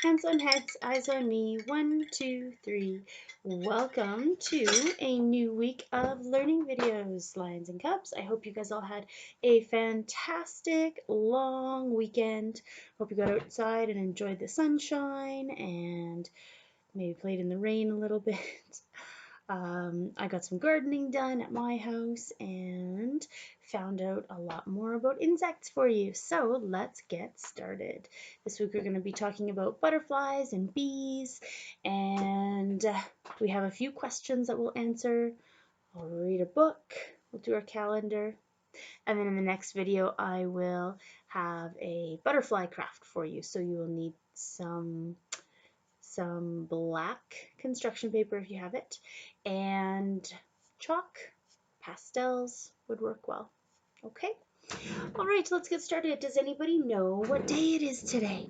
Hands on heads, eyes on me. 1, 2, 3. Welcome to a new week of learning videos, Lions and Cubs. I hope you guys all had a fantastic long weekend. Hope you got outside and enjoyed the sunshine and maybe played in the rain a little bit. I got some gardening done at my house and found out a lot more about insects for you. So let's get started. This week we're going to be talking about butterflies and bees, and we have a few questions that we'll answer. I'll read a book, we'll do our calendar, and then in the next video I will have a butterfly craft for you. So you will need some black construction paper if you have it, and chalk. Pastels would work well. Okay? Alright, let's get started. Does anybody know what day it is today?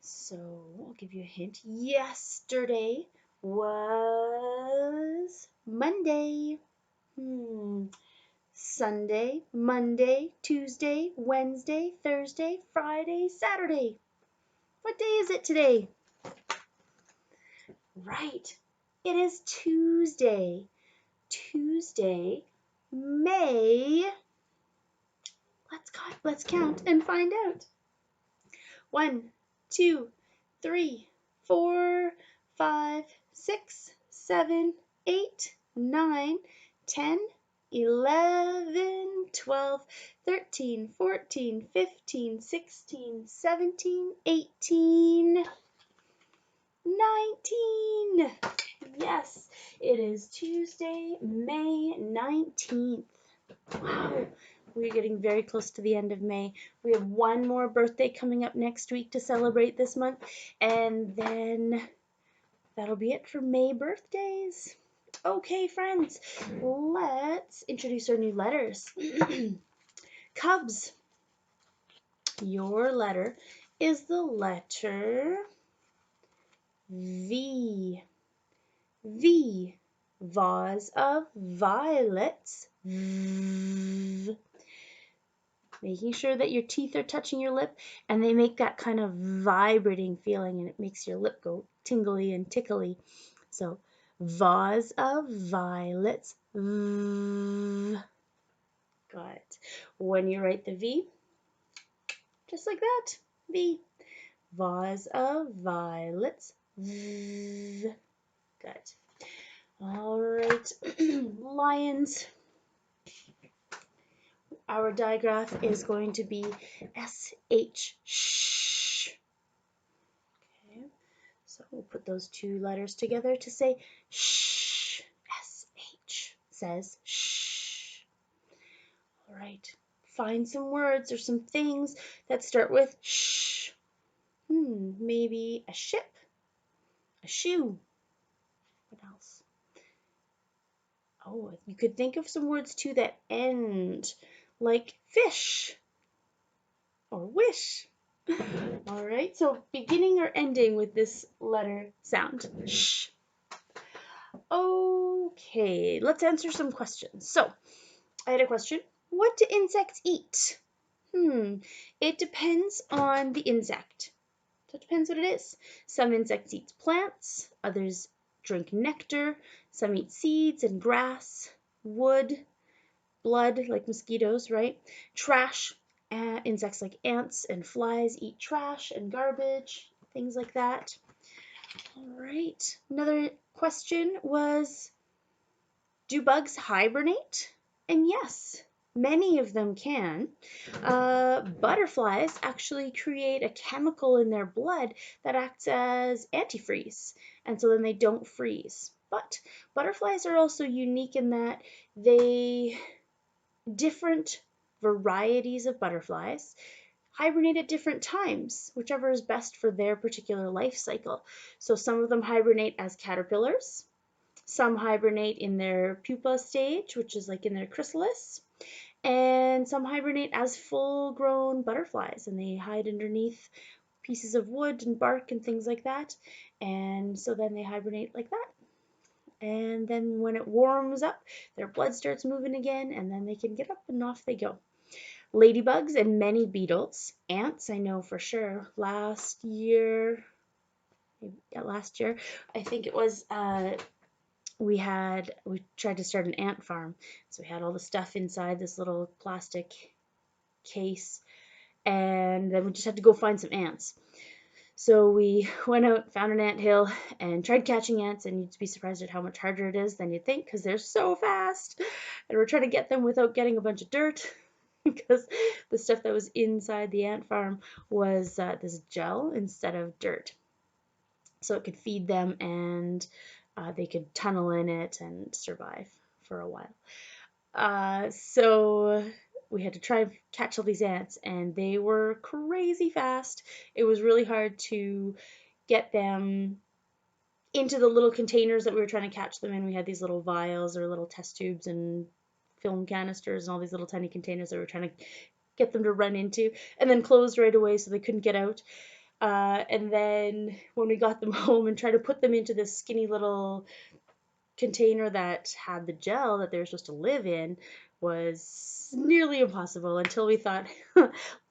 So, I'll give you a hint. Yesterday was Monday. Sunday, Monday, Tuesday, Wednesday, Thursday, Friday, Saturday. What day is it today? Right. It is Tuesday. Tuesday, May. Let's count and find out. 1, 2, 3, 4, 5, 6, 7, 8, 9, 10, 11, 12, 13, 14, 15, 16, 17, 18, 19. Yes, it is Tuesday, May 19th. Wow, we're getting very close to the end of May. We have one more birthday coming up next week to celebrate this month, and then that'll be it for May birthdays. Okay, friends, let's introduce our new letters. Cubs, your letter is the letter V. V. Vase of violets. V. Making sure that your teeth are touching your lip and they make that kind of vibrating feeling, and it makes your lip go tingly and tickly. So, vase of violets. V. Got it. When you write the V, just like that. V. Vase of violets. V. Got it. All right, lions. Our digraph is going to be SH. Shh. Okay, so we'll put those two letters together to say shh. SH says shh. All right, find some words or some things that start with shh. Maybe a ship, a shoe. What else? Oh, you could think of some words too that end like fish or wish. All right, so beginning or ending with this letter sound. Shh. Okay, let's answer some questions. So, I had a question. What do insects eat? It depends on the insect. So it depends what it is. Some insects eat plants, others drink nectar, some eat seeds and grass, wood, blood, like mosquitoes, right? Trash. Insects like ants and flies eat trash and garbage, things like that. All right. Another question was, do bugs hibernate? And yes, many of them can. Butterflies actually create a chemical in their blood that acts as antifreeze, and so then they don't freeze. But butterflies are also unique in that different varieties of butterflies hibernate at different times, whichever is best for their particular life cycle. So some of them hibernate as caterpillars, some hibernate in their pupa stage, which is like in their chrysalis, and some hibernate as full-grown butterflies, and they hide underneath pieces of wood and bark and things like that, and so then they hibernate like that. And then when it warms up, their blood starts moving again, and then they can get up and off they go. Ladybugs and many beetles. Ants, I know for sure. Last year, last year, I think it was, we tried to start an ant farm. So we had all the stuff inside this little plastic case, and then we just had to go find some ants. So we went out, found an ant hill, and tried catching ants, and you'd be surprised at how much harder it is than you'd think, because they're so fast. And we're trying to get them without getting a bunch of dirt, because the stuff that was inside the ant farm was this gel instead of dirt. So it could feed them, and they could tunnel in it and survive for a while. So we had to try and catch all these ants, and they were crazy fast. It was really hard to get them into the little containers that we were trying to catch them in. We had these little vials or little test tubes and film canisters and all these little tiny containers that we were trying to get them to run into, and then closed right away so they couldn't get out. And then when we got them home and tried to put them into this skinny little container that had the gel that they were supposed to live in, was nearly impossible, until we thought,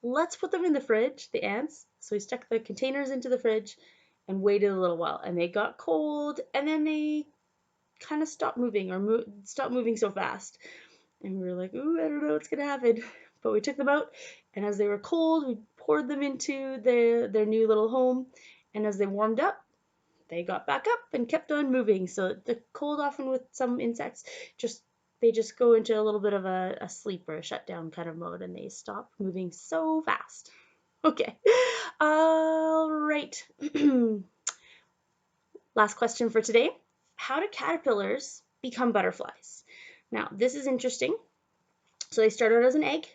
let's put them in the fridge, the ants. So we stuck the containers into the fridge and waited a little while, and they got cold, and then they kind of stopped moving, or stopped moving so fast. And we were like, ooh, I don't know what's gonna happen. But we took them out, and as they were cold, we poured them into their new little home, and as they warmed up, they got back up and kept on moving. So the cold, often with some insects, they just go into a little bit of a sleep or a shutdown kind of mode, and they stop moving so fast. Okay, all right. Last question for today. How do caterpillars become butterflies? Now, this is interesting. So they start out as an egg,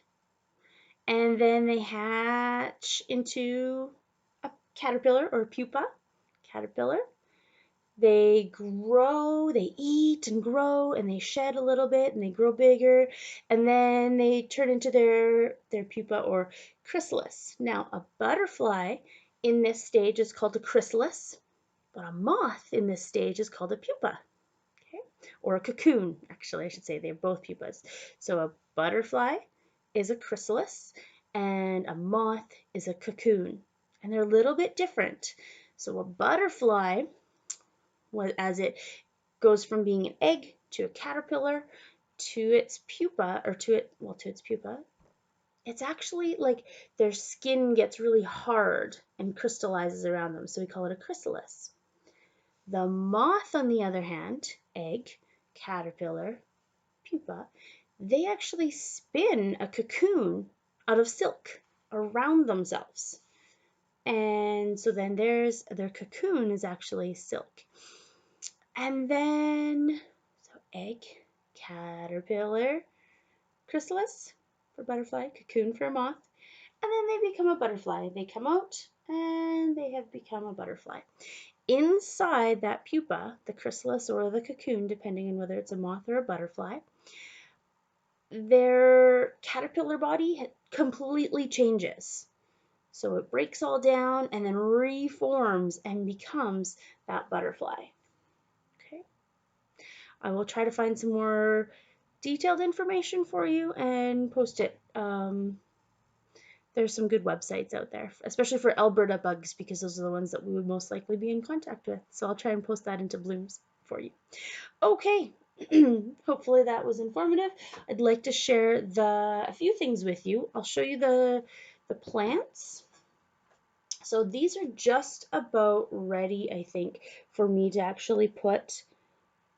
and then they hatch into a caterpillar or pupa, caterpillar. They grow, they eat and grow, and they shed a little bit, and they grow bigger, and then they turn into their pupa or chrysalis. Now, a butterfly in this stage is called a chrysalis, but a moth in this stage is called a pupa, okay? Or a cocoon, actually, I should say. They're both pupas. So a butterfly is a chrysalis, and a moth is a cocoon, and they're a little bit different. So a butterfly, as it goes from being an egg to a caterpillar to its pupa, or to its pupa, it's actually like their skin gets really hard and crystallizes around them, so we call it a chrysalis. The moth, on the other hand, egg, caterpillar, pupa, they actually spin a cocoon out of silk around themselves. And so then their cocoon is actually silk. And then, so egg, caterpillar, chrysalis for butterfly, cocoon for moth, and then they become a butterfly. They come out and they have become a butterfly. Inside that pupa, the chrysalis or the cocoon, depending on whether it's a moth or a butterfly, their caterpillar body completely changes. So it breaks all down and then reforms and becomes that butterfly. Okay. I will try to find some more detailed information for you and post it. There's some good websites out there, especially for Alberta bugs, because those are the ones that we would most likely be in contact with. So I'll try and post that into Blooms for you. Okay, hopefully that was informative. I'd like to share a few things with you. I'll show you the plants. So these are just about ready, I think, for me to actually put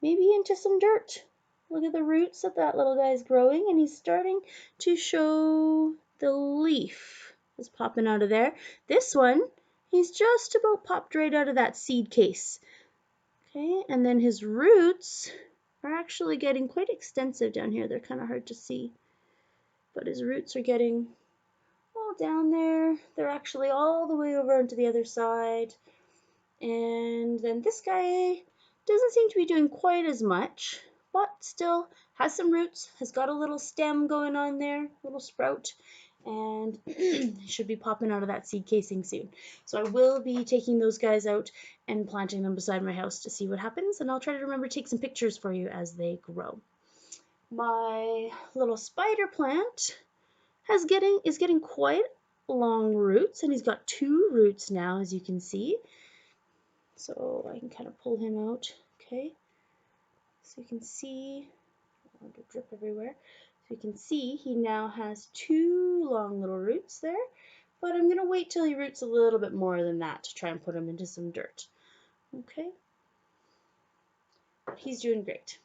maybe into some dirt. Look at the roots that little guy is growing, and he's starting to show the leaf is popping out of there. This one, he's just about popped right out of that seed case. Okay, and then his roots are actually getting quite extensive down here. They're kind of hard to see, but his roots are getting all down there. They're actually all the way over onto the other side. And then this guy doesn't seem to be doing quite as much, but still has some roots, has got a little stem going on there, a little sprout, and should be popping out of that seed casing soon. So I will be taking those guys out and planting them beside my house to see what happens, and I'll try to remember to take some pictures for you as they grow. My little spider plant is getting quite long roots, and he's got 2 roots now, as you can see. So I can kind of pull him out, okay? So you can see, I don't want to drip everywhere. So you can see he now has 2 long little roots there, but I'm going to wait till he roots a little bit more than that to try and put him into some dirt, okay? He's doing great.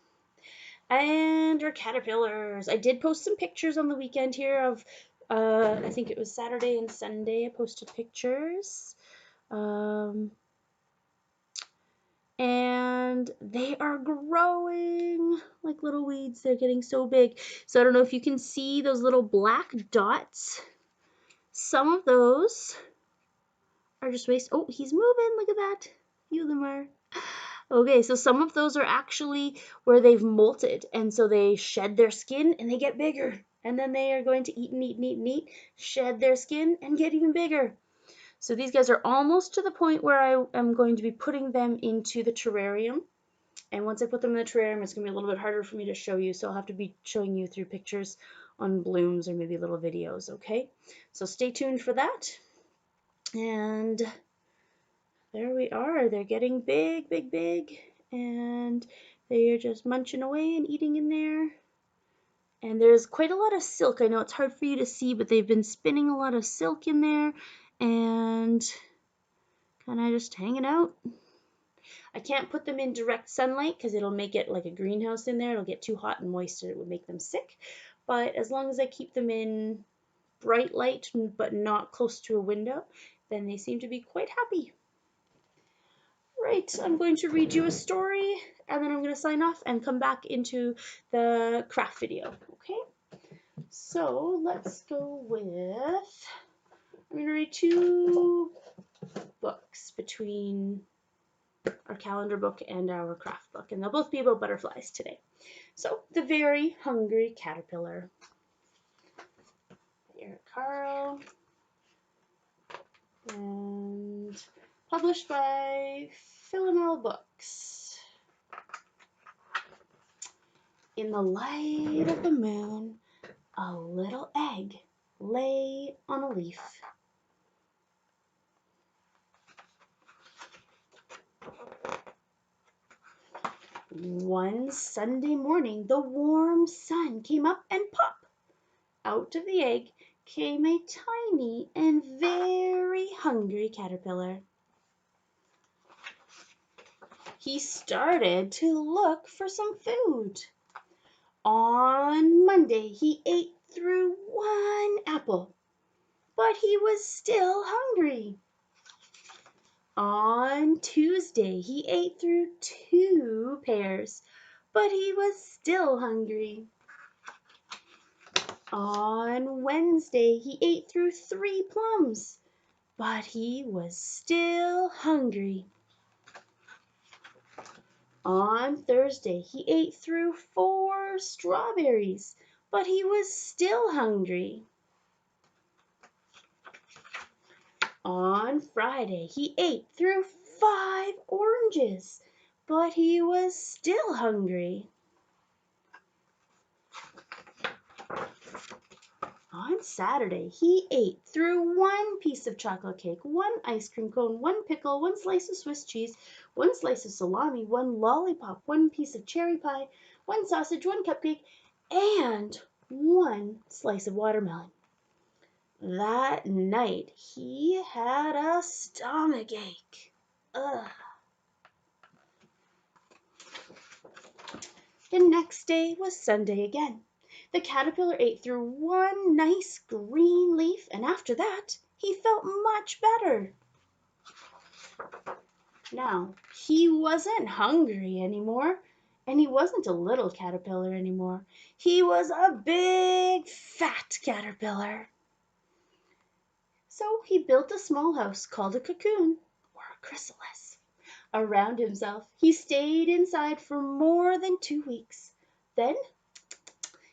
And our caterpillars. I did post some pictures on the weekend here of, I think it was Saturday and Sunday I posted pictures. And they are growing like little weeds. They're getting so big. So I don't know if you can see those little black dots. Some of those are just waste. Oh, he's moving. Look at that. Few of them are. Okay, so some of those are actually where they've molted, and so they shed their skin and they get bigger. And then they are going to eat and eat and eat and eat, shed their skin and get even bigger. So these guys are almost to the point where I am going to be putting them into the terrarium. And once I put them in the terrarium, it's going to be a little bit harder for me to show you, so I'll have to be showing you through pictures on blooms or maybe little videos, okay? So stay tuned for that. And there we are. They're getting big, big, big, and they are just munching away and eating in there. And there's quite a lot of silk. I know it's hard for you to see, but they've been spinning a lot of silk in there and kind of just hanging out. I can't put them in direct sunlight because it'll make it like a greenhouse in there. It'll get too hot and moist and it would make them sick. But as long as I keep them in bright light but not close to a window, then they seem to be quite happy. Right, I'm going to read you a story and then I'm going to sign off and come back into the craft video, okay? So let's go with, I'm going to read 2 books between our calendar book and our craft book, and they'll both be about butterflies today. So, The Very Hungry Caterpillar. Eric Carle, and published by Philomel Books. In the light of the moon, a little egg lay on a leaf. One Sunday morning, the warm sun came up and pop! Out of the egg came a tiny and very hungry caterpillar. He started to look for some food. On Monday, he ate through 1 apple, but he was still hungry. On Tuesday, he ate through 2 pears, but he was still hungry. On Wednesday, he ate through 3 plums, but he was still hungry. On Thursday, he ate through 4 strawberries, but he was still hungry. On Friday, he ate through 5 oranges, but he was still hungry. On Saturday, he ate through 1 piece of chocolate cake, 1 ice cream cone, 1 pickle, 1 slice of Swiss cheese, 1 slice of salami, 1 lollipop, 1 piece of cherry pie, 1 sausage, 1 cupcake, and 1 slice of watermelon. That night, he had a stomachache. Ugh. The next day was Sunday again. The caterpillar ate through 1 nice green leaf, and after that, he felt much better. Now, he wasn't hungry anymore, and he wasn't a little caterpillar anymore. He was a big, fat caterpillar. So he built a small house called a cocoon, or a chrysalis, around himself. He stayed inside for more than 2 weeks. Then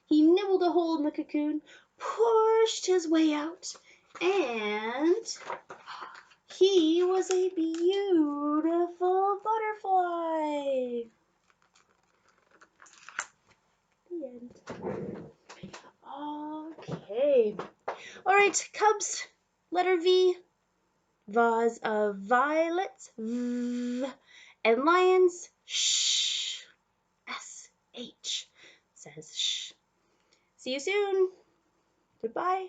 he nibbled a hole in the cocoon, pushed his way out, and he was a beautiful butterfly. The end. Okay. All right, cubs, letter V. vase of violets, v, and lions, sh, sh, says sh. See you soon. Goodbye.